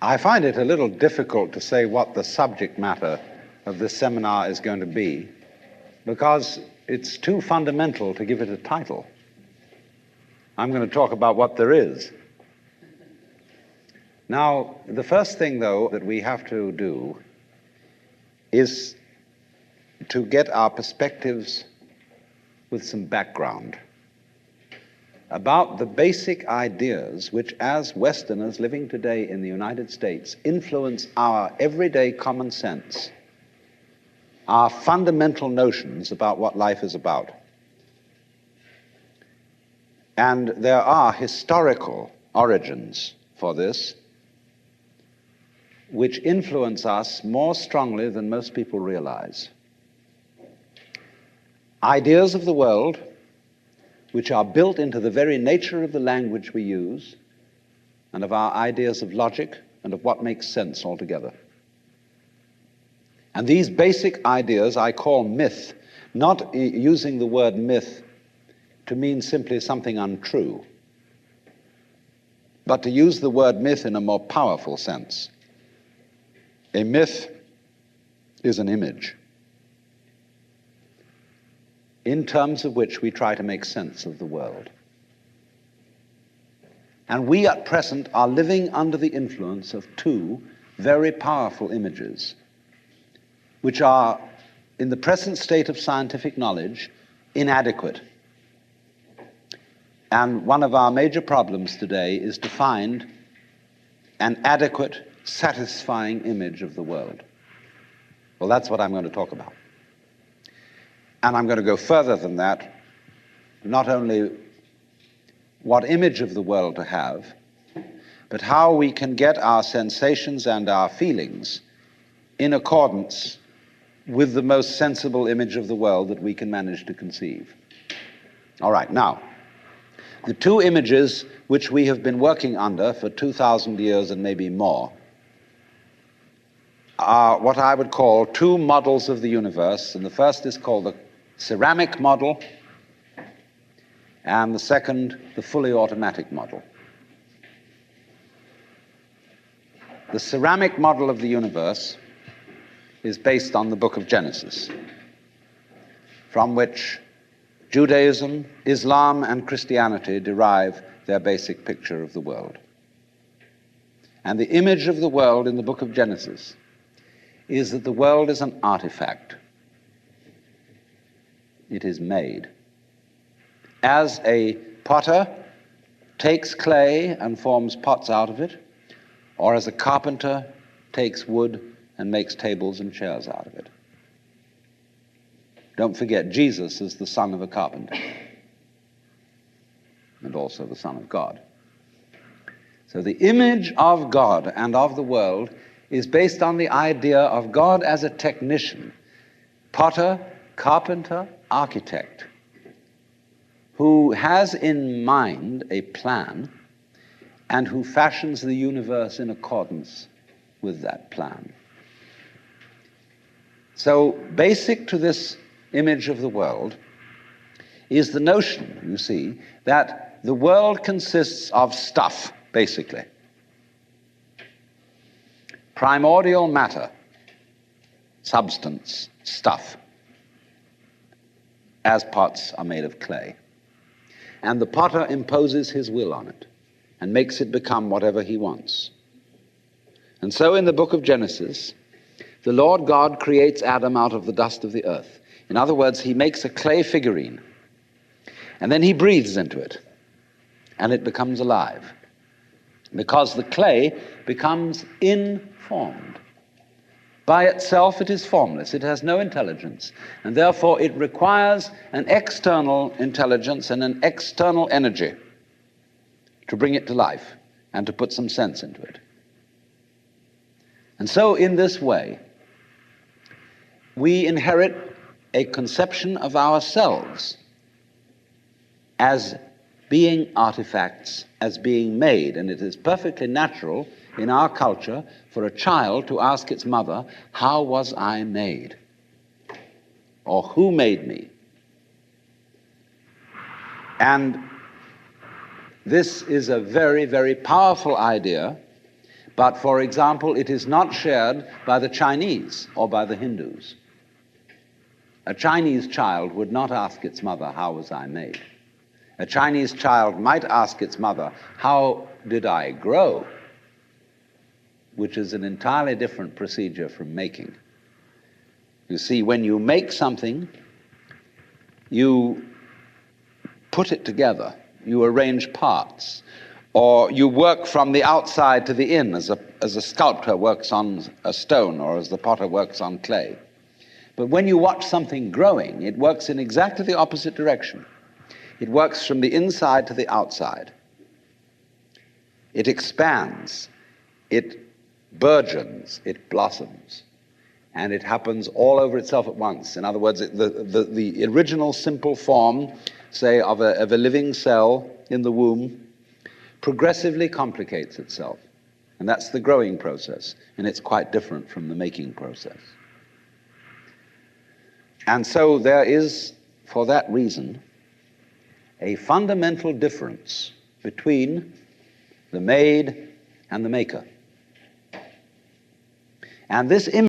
I find it a little difficult to say what the subject matter of this seminar is going to be, because it's too fundamental to give it a title. I'm going to talk about what there is. Now, the first thing, though, that we have to do is to get our perspectives with some background about the basic ideas which, as Westerners living today in the United States, influence our everyday common sense, our fundamental notions about what life is about. And there are historical origins for this which influence us more strongly than most people realize. Ideas of the world which are built into the very nature of the language we use and of our ideas of logic and of what makes sense altogether. And these basic ideas I call myth, not using the word myth to mean simply something untrue, but to use the word myth in a more powerful sense. A myth is an image in terms of which we try to make sense of the world. And we at present are living under the influence of two very powerful images, which are, in the present state of scientific knowledge, inadequate. And one of our major problems today is to find an adequate, satisfying image of the world. Well, that's what I'm going to talk about. And I'm going to go further than that, not only what image of the world to have, but how we can get our sensations and our feelings in accordance with the most sensible image of the world that we can manage to conceive. All right, now, the two images which we have been working under for 2,000 years and maybe more are what I would call two models of the universe, and the first is called the ceramic model, and the second, the fully automatic model. The ceramic model of the universe is based on the book of Genesis, from which Judaism, Islam, and Christianity derive their basic picture of the world. And the image of the world in the book of Genesis is that the world is an artifact. It is made. As a potter takes clay and forms pots out of it, or as a carpenter takes wood and makes tables and chairs out of it. Don't forget, Jesus is the son of a carpenter and also the Son of God. So the image of God and of the world is based on the idea of God as a technician, potter, carpenter, architect, who has in mind a plan and who fashions the universe in accordance with that plan. So basic to this image of the world is the notion, you see, that the world consists of stuff, basically. Primordial matter, substance, stuff, as pots are made of clay. And the potter imposes his will on it and makes it become whatever he wants. And so in the book of Genesis, the Lord God creates Adam out of the dust of the earth. In other words, he makes a clay figurine, and then he breathes into it, and it becomes alive, because the clay becomes informed. By itself, it is formless. It has no intelligence, and therefore it requires an external intelligence and an external energy to bring it to life and to put some sense into it. And so in this way, we inherit a conception of ourselves as being artifacts, as being made. And it is perfectly natural in our culture for a child to ask its mother, "How was I made?" Or "Who made me?" And this is a very, very powerful idea, But, for example, it is not shared by the Chinese or by the Hindus. A Chinese child would not ask its mother, "How was I made?" A Chinese child might ask its mother, "How did I grow?" which is an entirely different procedure from making. You see, when you make something, you put it together, you arrange parts, or you work from the outside to the in, as a sculptor works on a stone or as the potter works on clay. But when you watch something growing, it works in exactly the opposite direction. It works from the inside to the outside. It expands, it burgeons, it blossoms, and it happens all over itself at once. In other words, the original simple form, say, of a living cell in the womb, progressively complicates itself. And that's the growing process, and it's quite different from the making process. And so there is, for that reason, a fundamental difference between the made and the maker. And this